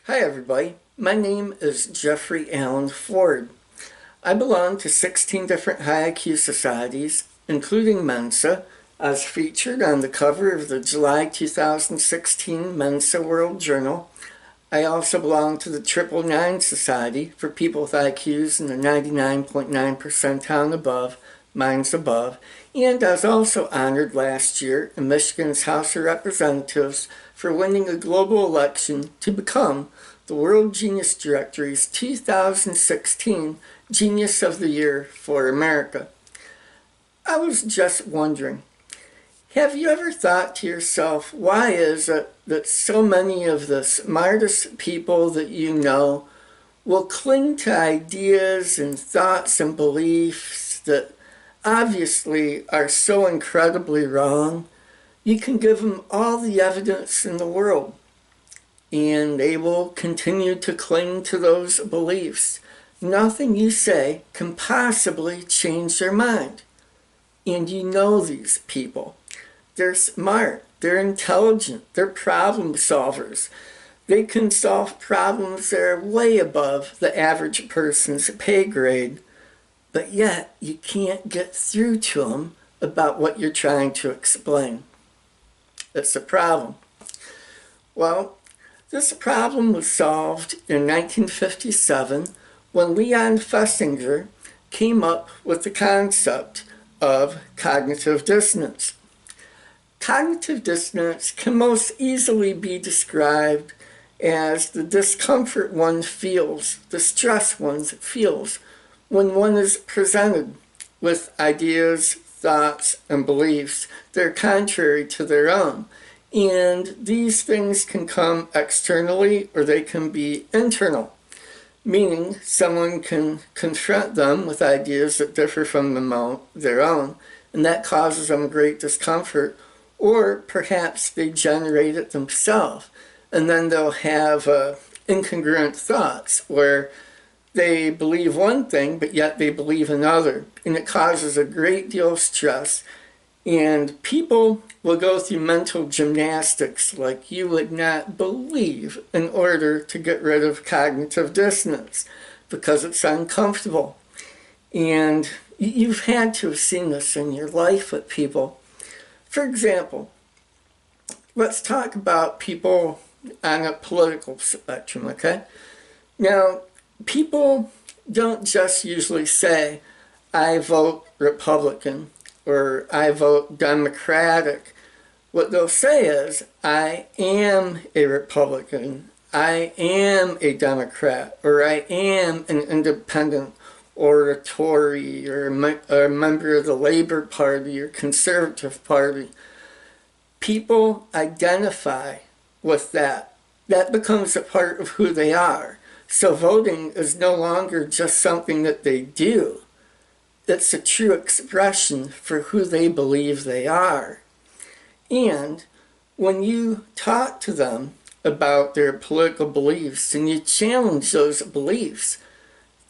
Hi everybody, my name is Jeffrey Allen Ford. I belong to 16 different high IQ societies, including Mensa. I was featured on the cover of the July 2016 Mensa World Journal. I also belong to the 999 Society for people with IQs in the 99.9 percentile and above, mine's above, and I was also honored last year in Michigan's House of Representatives for winning a global election to become the World Genius Directory's 2016 Genius of the Year for America. I was just wondering, have you ever thought to yourself, why is it that so many of the smartest people that you know will cling to ideas and thoughts and beliefs that obviously are so incredibly wrong? You can give them all the evidence in the world, and they will continue to cling to those beliefs. Nothing you say can possibly change their mind. And you know these people. They're smart, they're intelligent, they're problem solvers. They can solve problems that are way above the average person's pay grade, but yet you can't get through to them about what you're trying to explain. It's a problem. Well, this problem was solved in 1957 when Leon Festinger came up with the concept of cognitive dissonance. Cognitive dissonance can most easily be described as the discomfort one feels, the stress one feels, when one is presented with ideas, thoughts, and beliefs that are contrary to their own. And these things can come externally or they can be internal, meaning someone can confront them with ideas that differ from their own, and that causes them great discomfort. Or perhaps they generate it themselves, and then they'll have incongruent thoughts where they believe one thing, but yet they believe another, and it causes a great deal of stress. And people will go through mental gymnastics like you would not believe in order to get rid of cognitive dissonance because it's uncomfortable. And you've had to have seen this in your life with people. For example, let's talk about people on a political spectrum, okay? Now, people don't just usually say, I vote Republican or I vote Democratic. What they'll say is, I am a Republican, I am a Democrat, or I am an independent or a Tory, or a member of the Labour Party or Conservative Party. People identify with that. That becomes a part of who they are. So voting is no longer just something that they do. It's a true expression for who they believe they are. And when you talk to them about their political beliefs and you challenge those beliefs,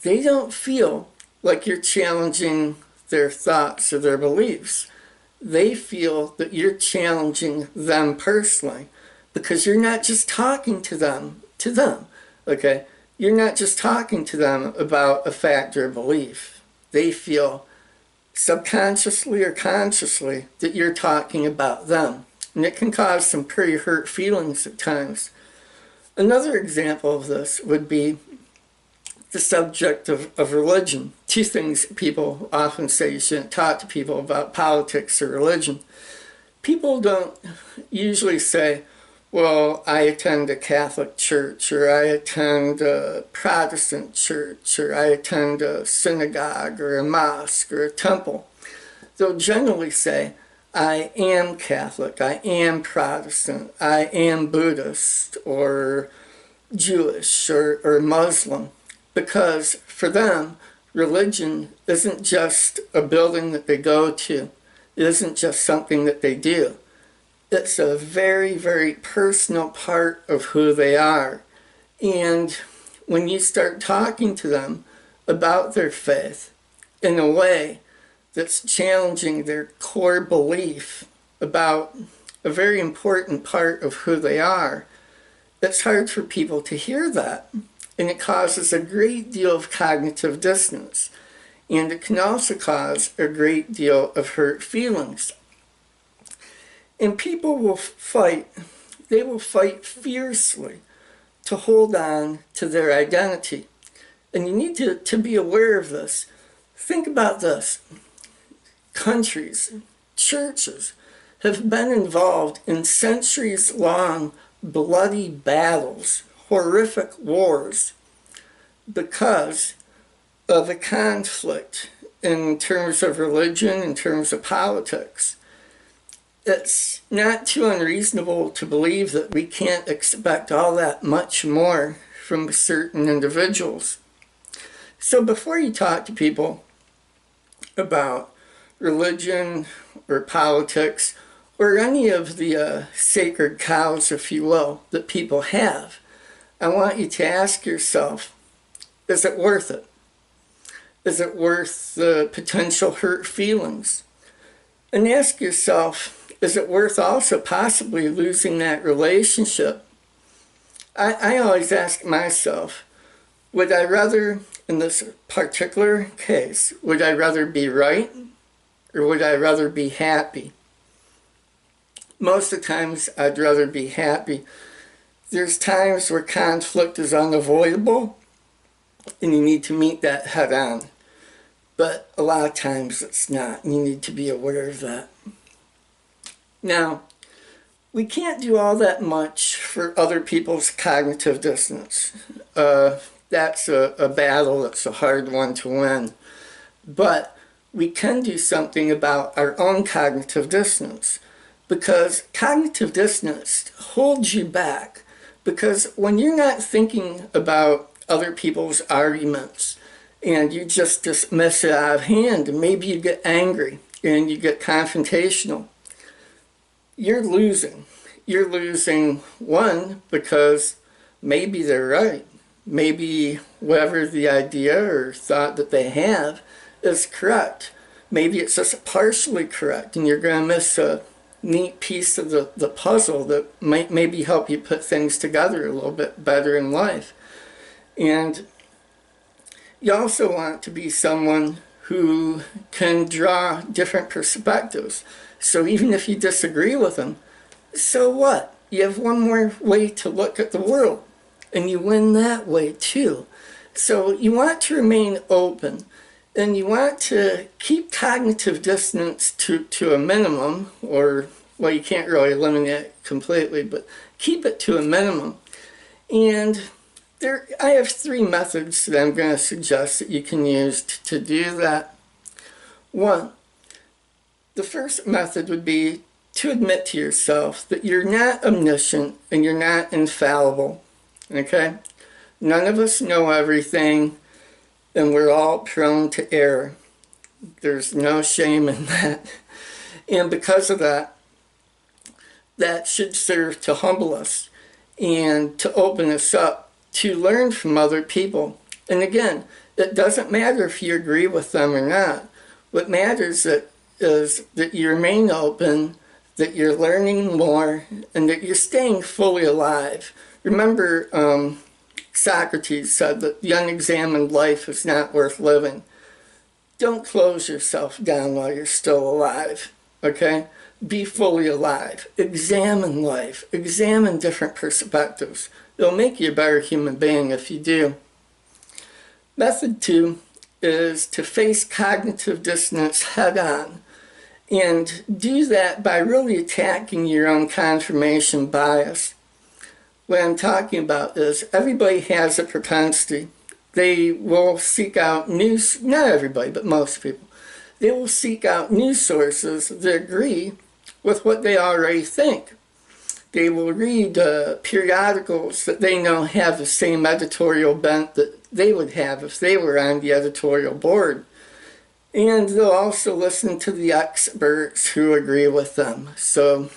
they don't feel like you're challenging their thoughts or their beliefs. They feel that you're challenging them personally because you're not just talking to them, okay? You're not just talking to them about a fact or a belief. They feel subconsciously or consciously that you're talking about them. And it can cause some pretty hurt feelings at times. Another example of this would be the subject of religion. Two things people often say you shouldn't talk to people about: politics or religion. People don't usually say, well, I attend a Catholic church, or I attend a Protestant church, or I attend a synagogue or a mosque or a temple. They'll generally say, I am Catholic, I am Protestant, I am Buddhist, or Jewish, or Muslim. Because for them, religion isn't just a building that they go to. It isn't just something that they do. It's a very, very personal part of who they are. And when you start talking to them about their faith in a way that's challenging their core belief about a very important part of who they are, it's hard for people to hear that, and it causes a great deal of cognitive dissonance, and it can also cause a great deal of hurt feelings. And people will fight, they will fight fiercely to hold on to their identity. And you need to be aware of this. Think about this. Countries, churches have been involved in centuries-long bloody battles, horrific wars, because of a conflict in terms of religion, in terms of politics. It's not too unreasonable to believe that we can't expect all that much more from certain individuals. So before you talk to people about religion or politics or any of the sacred cows, if you will, that people have, I want you to ask yourself, is it worth it? Is it worth the potential hurt feelings? And ask yourself, is it worth also possibly losing that relationship? I always ask myself, would I rather, in this particular case, would I rather be right or would I rather be happy? Most of the times I'd rather be happy. There's times where conflict is unavoidable and you need to meet that head on. But a lot of times it's not, and you need to be aware of that. Now, we can't do all that much for other people's cognitive dissonance. That's a battle, that's a hard one to win. But we can do something about our own cognitive dissonance, because cognitive dissonance holds you back. Because when you're not thinking about other people's arguments and you just dismiss it out of hand, and maybe you get angry and you get confrontational, you're losing. You're losing, one, because maybe they're right. Maybe whatever the idea or thought that they have is correct. Maybe it's just partially correct, and you're going to miss a neat piece of the puzzle that might maybe help you put things together a little bit better in life. And you also want to be someone who can draw different perspectives. So even if you disagree with them, so what? You have one more way to look at the world, and you win that way too. So you want to remain open, and you want to keep cognitive dissonance to a minimum, or, well, you can't really eliminate it completely, but keep it to a minimum. And I have 3 methods that I'm going to suggest that you can use to do that. 1, the first method would be to admit to yourself that you're not omniscient and you're not infallible, okay? None of us know everything, and we're all prone to error. There's no shame in that. And because of that, that should serve to humble us and to open us up to learn from other people. And again, it doesn't matter if you agree with them or not. What matters is that you remain open, that you're learning more, and that you're staying fully alive. Remember, Socrates said that the unexamined life is not worth living. Don't close yourself down while you're still alive, okay? Be fully alive. Examine life. Examine different perspectives. It'll make you a better human being if you do. Method 2 is to face cognitive dissonance head on. And do that by really attacking your own confirmation bias. What I'm talking about is everybody has a propensity. They will seek out news, not everybody, but most people. They will seek out news sources that agree with what they already think. They will read periodicals that they know have the same editorial bent that they would have if they were on the editorial board. And they'll also listen to the experts who agree with them. So,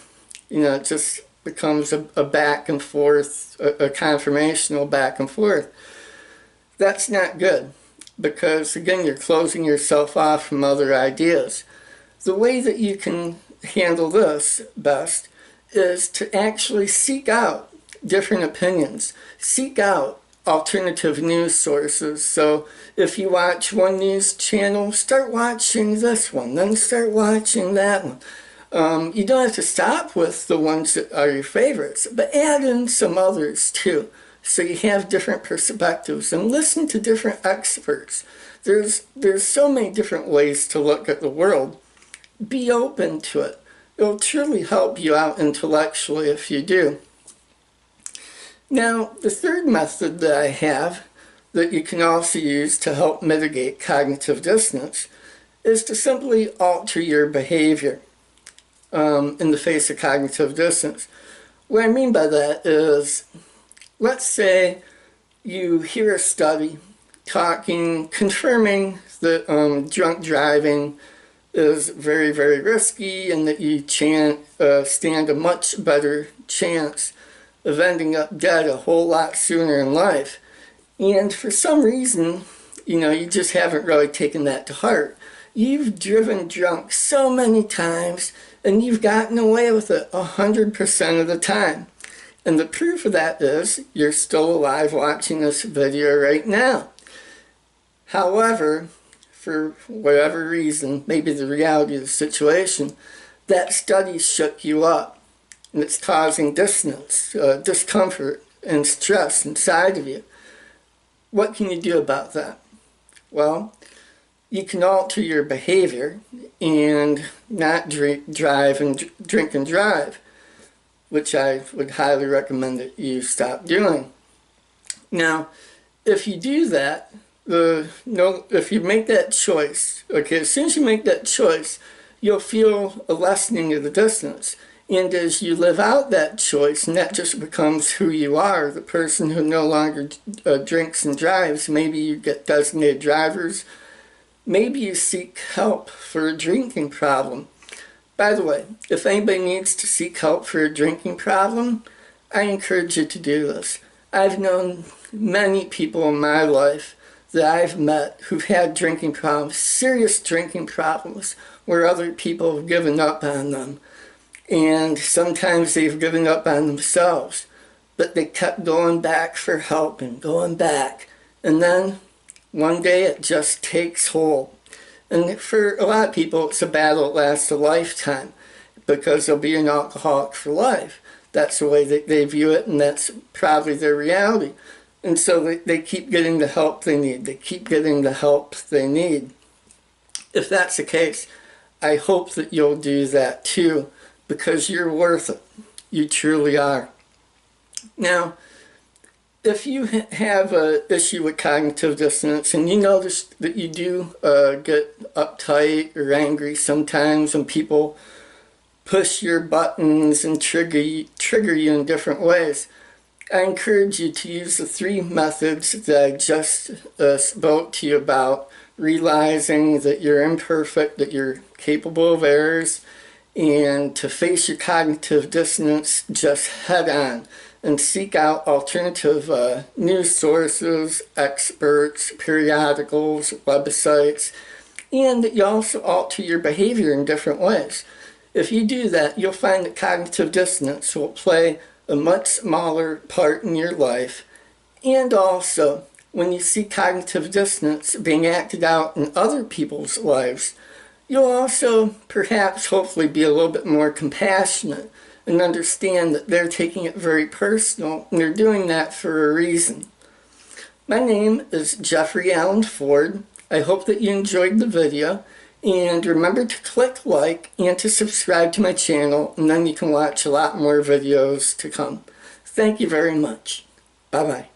it just becomes a back and forth, a confirmational back and forth. That's not good, because again, you're closing yourself off from other ideas. The way that you can handle this best is to actually seek out different opinions. Seek out alternative news sources. So if you watch one news channel, start watching this one, then start watching that one. You don't have to stop with the ones that are your favorites, but add in some others too, so you have different perspectives, and listen to different experts. There's so many different ways to look at the world. Be open to it. It'll truly help you out intellectually if you do. Now, the third method that I have that you can also use to help mitigate cognitive dissonance is to simply alter your behavior in the face of cognitive dissonance. What I mean by that is, let's say you hear a study confirming that drunk driving is very, very risky, and that you stand a much better chance of ending up dead a whole lot sooner in life. And for some reason, you just haven't really taken that to heart. You've driven drunk so many times, and you've gotten away with it 100% of the time. And the proof of that is you're still alive watching this video right now. However, for whatever reason, maybe the reality of the situation, that study shook you up, and it's causing dissonance, discomfort, and stress inside of you. What can you do about that? Well, you can alter your behavior and not drink and drive, which I would highly recommend that you stop doing. Now, if you do that, if you make that choice, okay, as soon as you make that choice, you'll feel a lessening of the dissonance. And as you live out that choice, and that just becomes who you are, the person who no longer drinks and drives, maybe you get designated drivers, maybe you seek help for a drinking problem. By the way, if anybody needs to seek help for a drinking problem, I encourage you to do this. I've known many people in my life that I've met who've had drinking problems, serious drinking problems, where other people have given up on them. And sometimes they've given up on themselves, but they kept going back for help and going back. And then one day it just takes hold. And for a lot of people, it's a battle that lasts a lifetime, because they'll be an alcoholic for life. That's the way that they view it, and that's probably their reality. And so they keep getting the help they need. They keep getting the help they need. If that's the case, I hope that you'll do that too, because you're worth it. You truly are. Now, if you have an issue with cognitive dissonance, and you notice that you do get uptight or angry sometimes when people push your buttons and trigger you in different ways, I encourage you to use the 3 methods that I just spoke to you about: realizing that you're imperfect, that you're capable of errors, and to face your cognitive dissonance just head on, and seek out alternative news sources, experts, periodicals, websites, and that you also alter your behavior in different ways. If you do that, you'll find that cognitive dissonance will play a much smaller part in your life. And also, when you see cognitive dissonance being acted out in other people's lives, you'll also perhaps hopefully be a little bit more compassionate and understand that they're taking it very personal, and they're doing that for a reason. My name is Jeffrey Allen Ford. I hope that you enjoyed the video, and remember to click like and to subscribe to my channel, and then you can watch a lot more videos to come. Thank you very much. Bye-bye.